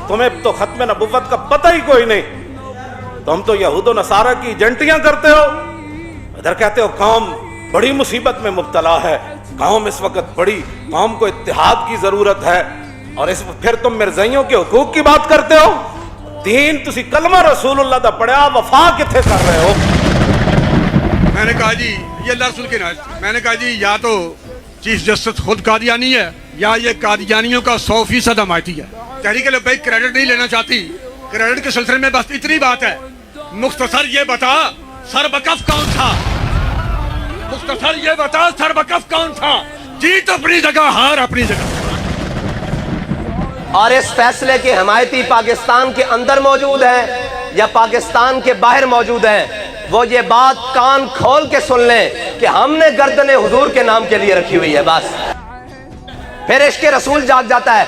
तुम्हें तो खत्म नबुव्वत का पता ही कोई नहीं, तुम तो यहूद और नसारा की एजेंटियां करते हो। इधर कहते हो कौम बड़ी मुसीबत में मुब्तला है, कौम इस वक्त बड़ी, कौम को इत्तिहाद की जरूरत है, और फिर तुम मिर्जाइयों के हुकूक की बात करते हो। दीन तुसी कलमा रसूलुल्लाह दा पढ़िया, वफा किथे कर रहे हो? मैंने कहा जी ये अल्लाह रसूल के नाज, मैंने कहा जी या तो चीफ जस्टिस खुद कादियानी है या ये कादियानियों का 100% हमायती है। तहरीक लब्बैक क्रेडिट नहीं लेना चाहती, क्रेडिट के सिलसिले में बस इतनी बात है, मुख्तसर ये बता सरबकफ कौन था, मुख्तसर ये बता सरबकफ कौन था। जीत अपनी जगह, हार अपनी जगह। और इस फैसले के हमायती पाकिस्तान के अंदर मौजूद हैं या पाकिस्तान के बाहर मौजूद हैं, वो ये बात कान खोल के सुन लें कि हमने गर्दन हुजूर के नाम के लिए रखी हुई है बस। फिर इश्क रसूल जाग जाता है,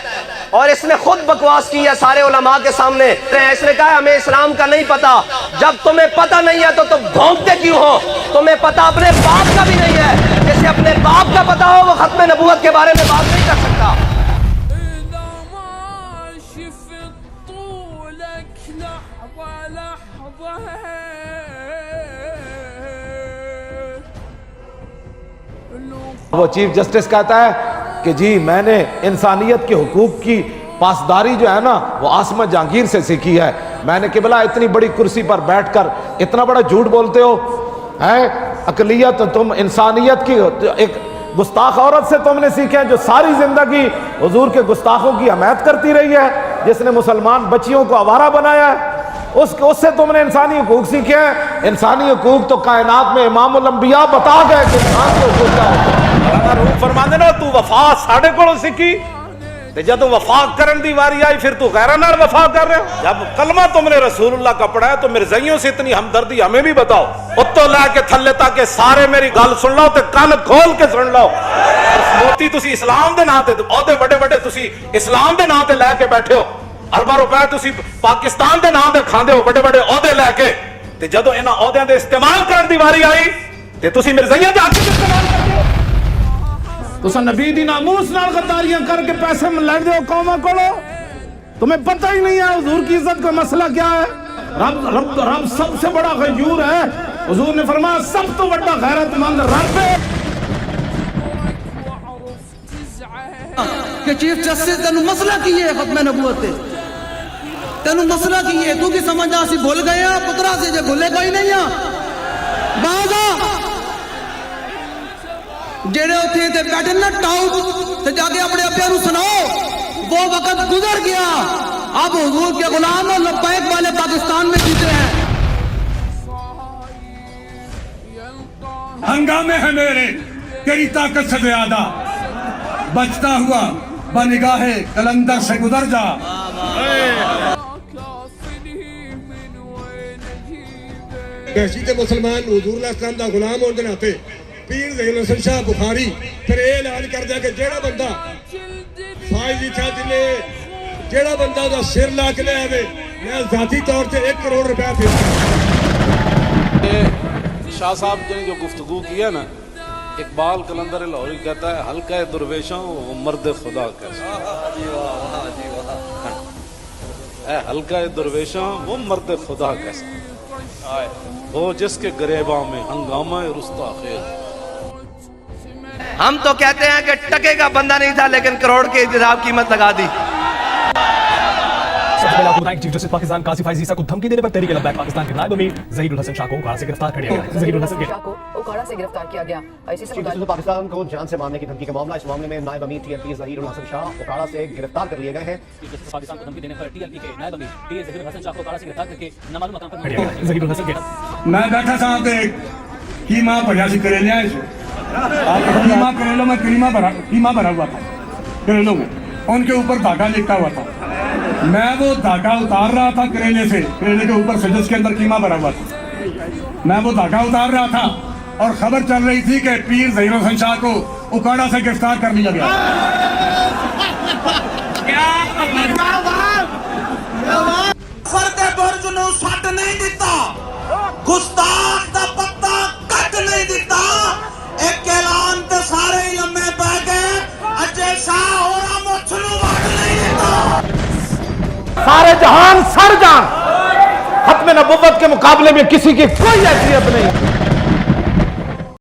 और इसने खुद बकवास की है सारे उलमा के सामने। इसने कहा हमें इस्लाम का नहीं पता। जब तुम्हें पता नहीं है तो तुम भौंकते क्यों हो? तुम्हें पता अपने बाप का भी नहीं है। जिसे अपने बाप का पता हो वो खत्म नबूवत के बारे में बात नहीं कर सकता। वो चीफ जस्टिस कहता है कि जी मैंने इंसानियत के हुकूक की पासदारी जो है ना वो आसमा जहांगीर से सीखी है। मैंने किबला इतनी बड़ी कुर्सी पर बैठकर इतना बड़ा झूठ बोलते हो, है अकलियत तुम इंसानियत की एक गुस्ताख औरत से तुमने सीखे हैं जो सारी जिंदगी हुजूर के गुस्ताखों की हमायत करती रही है, जिसने मुसलमान बच्चियों को आवारा बनाया है, उससे तुमने इंसानी हुकूक सीखे हैं। इंसानी हुकूक तो कायनात में इमामुल अंबिया बता गए कि इंसान को हुकूक क्या होता है। फरमांदे ना तू वफा साढ़े कोलों सीखी, ते जब वफा करन दी वारी आई फिर तू गैरां नाल वफा कर रहे हो। जब कलमा तुमने रसूलुल्लाह का पढ़ा है तो मिर्जाइयों से इतनी हमदर्दी हमें भी बताओ। उत्तो लैके थल्ले तक सारे मेरी गल सुन लो ते कान खोल के सुन लो। मोती तुसी इस्लाम दे नां ते ओहदे बड़े बड़े तुसी इस्लाम दे नां ते लैके बैठे हो, अरबां रुपए तुसी पाकिस्तान दे नां ते खांदे हो बड़े बड़े ओहदे लैके, ते जदों इन्हां ओहदियां दे इस्तेमाल करन दी वारी आई ते तुसी मिर्जाइयां दे हक इस्तेमाल करदे हो। तुसा नबी दी नामूस नाल गद्दारियां करके पैसे लैंदे हो कौमां कोलों। तुम्हें पता ही नहीं है हुजूर की इज्जत का मसला क्या है। रब सबसे बड़ा गयूर है। हुजूर ने फरमाया सब तो बड़ा गैरतमंद रब है। कि चीफ जस्टिस तेनू मसला की है खत्म नबूवत ते, तेनू मसला की है तू की समझदा सी भूल गया पुत्रा से जे भूले कोई नहीं आ। बाजा जेड़े उठे थे बैठे ना टाउट ते जाके अपने अब्बे नू सुनाओ वो वक्त गुजर गया, अब हुजूर के गुलाम और लब्बैक वाले पाकिस्तान में जीते हैं। हंगामे है मेरे तेरी ताकत से ज्यादा, बचता हुआ बनिगाहे कलंदर से गुजर जा। हैसियत मुसलमान हुजूर इस्लाम दा गुलाम होने के नाते पीर ज़हीनुल हसन शाह बुखारी फिर ये ऐलान कर दिया कि जेड़ा बंदा फायजी चाहती ने जेड़ा बंदा दा सिर ला के ले आवे मैं जाती तौर पे 1 करोड़ रुपया दे। शाह साहब ने जो गुफ्तगू की है ना, इकबाल कलंदर लाहौरी कहता है हल्का दुर्वेशों वो मर्द खुदा कैसा, हल्का दुर्वेशों वो मर्द खुदा कैसा, वो जिसके गरेबा में हंगामा रुस्ता खेल। हम तो कहते हैं कि टके का बंदा नहीं था लेकिन करोड़ के हिसाब कीमत लगा दी। चीफ जस्टिस पाकिस्तान कासिफ फाइजी को धमकी देने पर तहरीक लब्बैक पाकिस्तान के नायब अमीर ज़हीरुल हसन शाह को उकाड़ा से गिरफ्तार कर लिया गया। ज़हीरुल हसन शाह को उकाड़ा से गिरफ्तार किया गया। चीफ जस्टिस पाकिस्तान को जान से मारने की धमकी का मामला, इस मामले में नायब अमीर टीएलपी ज़हीरुल हसन शाह उकाड़ा से गिरफ्तार कर लिए गए हैं। चीफ जस्टिस पाकिस्तान को धमकी देने पर टीएलपी के नायब अमीर टी ज़हीरुल हसन शाह को उकाड़ा से गिरफ्तार करके नामालूम मकाम पर लिया गया। ज़हीरुल हसन के मैं बैठा था ते कीमा भरिया सी करेलिया कीमा करेलों में कीमा भरा हुआ था करेलों में, उनके ऊपर धागा लिखा हुआ था। मैं वो धागा उतार रहा था करेले से, करेले के ऊपर से जिसके अंदर कीमा भरा हुआ था, मैं वो धागा उतार रहा था और खबर चल रही थी कि पीर ज़हीरुल हसन शाह को उकाड़ा से गिरफ्तार कर लिया गया। फरते बुर्ज नूं सट नहीं दिता, गुस्ताख दा पत्ता कट नहीं दिता, एक ऐलान ते सारे जहान सर जान, खत्म नबुव्वत के मुकाबले में किसी की कोई हैसियत नहीं।